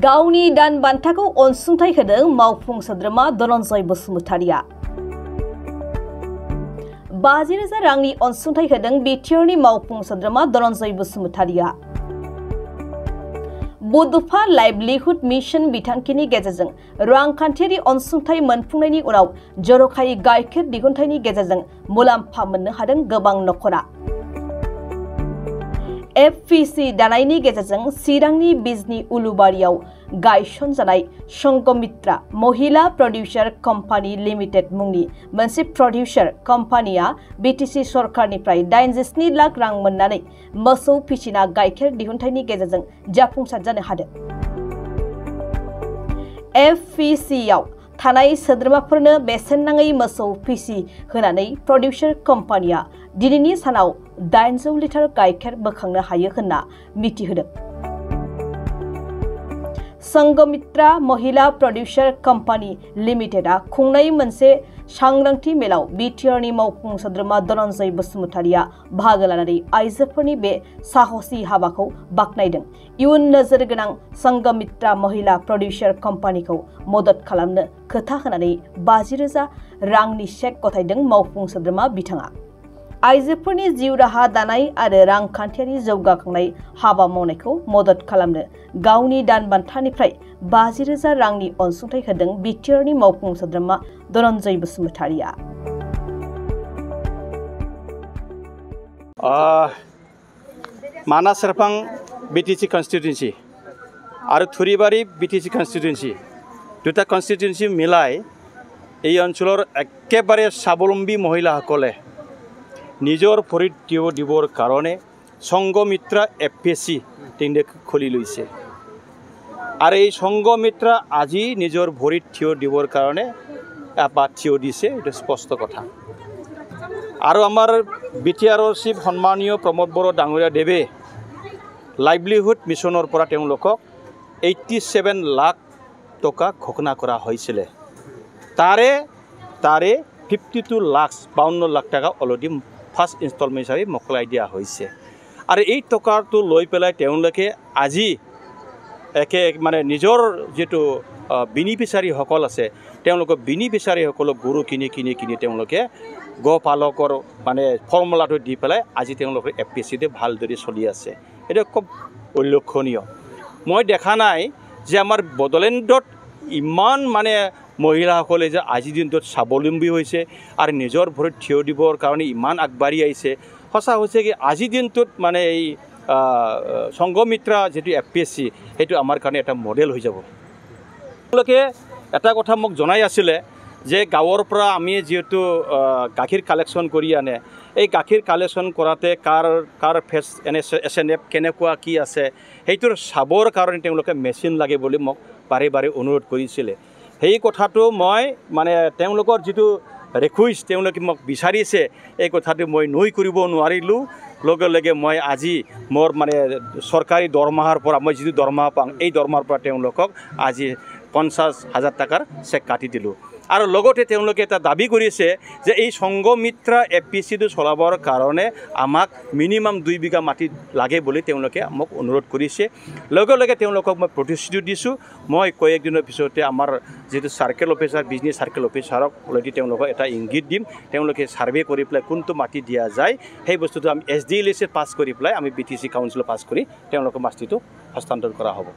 गावनि दान बान्थाखौ अनसुंथाइ होदों मावफुं सोद्रोमा धनन्जय बसुमतारिया। 50,000 रांनि अनसुंथाइ होदों बिटिआरनि मावफुं सोद्रोमा धनन्जय बसुमतारिया। बुधफा लाइवलीहुड मिशन बिथांखिनि गेजेरजों रांखान्थियारि अनसुंथाइ मोनफुंनायनि उनाव जर'खायै गाइखेर दिहुनथायनि गेजेरजों मुलाम्फा मोननो हादों गोबां नखरा। एफपिसि दानायनि गेजेरजों चिरांनि बिजनी उलुबारियाव गायसनजानाय संगमित्रा महिला प्रडिउसार कम्पानी लिमिटेड मुंनि मोनसे प्रडिउसार कम्पानिया बिटिसि सरकारनिफ्राय 87 लाख रां मोननानै मोसौ फिसिना गाइखेर दिहुनथायनि गेजेरजों जाफुंसार जानो हादों। एफपिसिआव थानाय सोद्रोमाफोरनो बेसेन नाङै मोसौ फिसि होनानै प्रडिउसार कम्पानिया दिनैनि सानाव 800 लिटार गाइखेर बोखांनो हायो होनना मिथिहोदों। संगमित्रा महिला प्रडिउसार कम्पानी लिमिटेडआ खुंनाय मोनसे सांग्रांथि मेलाव बिटिआरनि मावफुं सोद्रोमा धनन्जय बसुमतारिया बाहागो लानानै आइजोफोरनि बे साहसि हाबाखौ बाख्नायदों। इयुन नोजोर गोनां संगमित्रा महिला प्रडिउसार कम्पानीखौ मदद खालामनो खोथा होनानै 50,000 रांनि चेक गथायदों मावफुं सोद्रोमा बिथाङा। आइजोफोरनि जिउ राहा दानाय आरो रांखान्थियारि जौगाखांनाय हाबा मावनायखौ मदद खालामनो गावनि दान बान्थानिफ्राय 50,000 रांनि अनसुंथाइ होदों बिटिआरनि मावफुं सोद्रोमा धनन्जय बसुमतारिया। मानास सेरफां बिटिसि कन्स्टिट्युएन्सि और थुरिबारि बिटिसि कन्स्टिट्युएन्सि दुटा कन्स्टिट्युएन्सि मिलाई এই অঞ্চলৰ একেবাৰে স্বাৱলম্বী মহিলাসকলে নিজৰ ভৰিত থিয় দিবৰ কাৰণে সংগমিত্ৰা এফপিএসি খুলি লৈছে আৰু এই সংগমিত্ৰা আজি নিজৰ ভৰিত থিয় দিবৰ কাৰণে এপাত থিয় দিছে, এটা স্পষ্ট কথা। আৰু আমাৰ বিটিআৰৰ চিফ সন্মানীয় প্ৰমোদ বড়ো ডাঙৰীয়া দেৱে লাইভলিহুড মিছনৰ পৰা তেওঁলোকক 87 লাখ টকা ঘোষণা কৰা হৈছিল। তাৰে 52 লাখ 52 লাখ টাকা অলৰেডি ফাৰ্ষ্ট ইনষ্টলমেণ্ট হিচাপে মোকলাই দিয়া হৈছে। আৰু এই টকাটো লৈ পেলাই তেওঁলোকে আজি মানে নিজৰ যেটো বেনিফিচিয়াৰীসকল আছে তেওঁলোকৰ বেনিফিচিয়াৰীসকলক গৰু কিনি তেওঁলোকে গোপালকৰ মানে ফৰ্মুলাটো দি পেলাই আজি তেওঁলোকৰ এফপিএসিতে ভালদৰে চলি আছে। এটা খুব উল্লেখনীয়। মই দেখা নাই যে আমাৰ বড়োলেণ্ডত ইমান মানে মহিলাসকলে যে আজিৰ দিনটোত স্বাৱলম্বী হৈছে আৰু নিজৰ ভৰিত থিয় দিবৰ কাৰণে ইমান আগবাঢ়ি আহিছে। সঁচা হৈছে কি আজিৰ দিনটোত মানে এই সংগমিত্ৰা যেটো এফপিএসি সেইটো আমাৰ কাৰণে এটা মডেল হৈ যাব। তেওঁলোকে এটা কথা মোক জনাই আছিলে যে গাঁৱৰ পৰা আমি যেহেতু গাখীৰ কালেকশ্যন কৰি আনে, এই গাখীৰ কালেকশ্যন কৰাতে কাৰ ফেচ SNF কেনেকুৱা কি আছে সেইটোৰ চাবৰ কাৰণে তেওঁলোকে মেচিন লাগে বুলি মোক বাৰে বাৰে অনুৰোধ কৰিছিলে। সেই কথাটো মই মানে তেওঁলোকৰ যেটো ৰিকুৱেষ্ট তেওঁলোকে মোক বিচাৰিছে এই কথাটো মই নৈ কৰিব নোৱাৰিলোঁ। লগে লগে মই আজি মোৰ মানে চৰকাৰী দৰমহাৰ পৰা মই যেটো দৰমহা পাওঁ এই দৰমহাৰ পৰা তেওঁলোকক আজি 50,000 টাকাৰ চেক কাটি দিলোঁ। আৰু লগতে তেওঁলোকে এটা দাবী কৰিছে যে এই সংগমিত্ৰা এফপিএসিটো চলাবৰ কাৰণে আমাক মিনিমাম 2 বিঘা মাটি লাগে বুলি তেওঁলোকে মোক অনুৰোধ কৰিছে। লগে লগে তেওঁলোকক মই প্ৰতিশ্ৰুতি দিছোঁ মই কয়েকদিনৰ পিছতে আমাৰ যেটো circle officer business circle অফিচাৰক already তেওঁলোকক এটা ইংগিত দিম। তেওঁলোকে সাৰ্ভে কৰি পেলাই কোনটো মাটি দিয়া যায় সেই বস্তুটো আমি SDLC পাছ কৰি পেলাই আমি বিটিসি কাউন্সিল পাছ কৰি তেওঁলোকৰ মাটিটো হস্তান্তৰ কৰা হ'ব।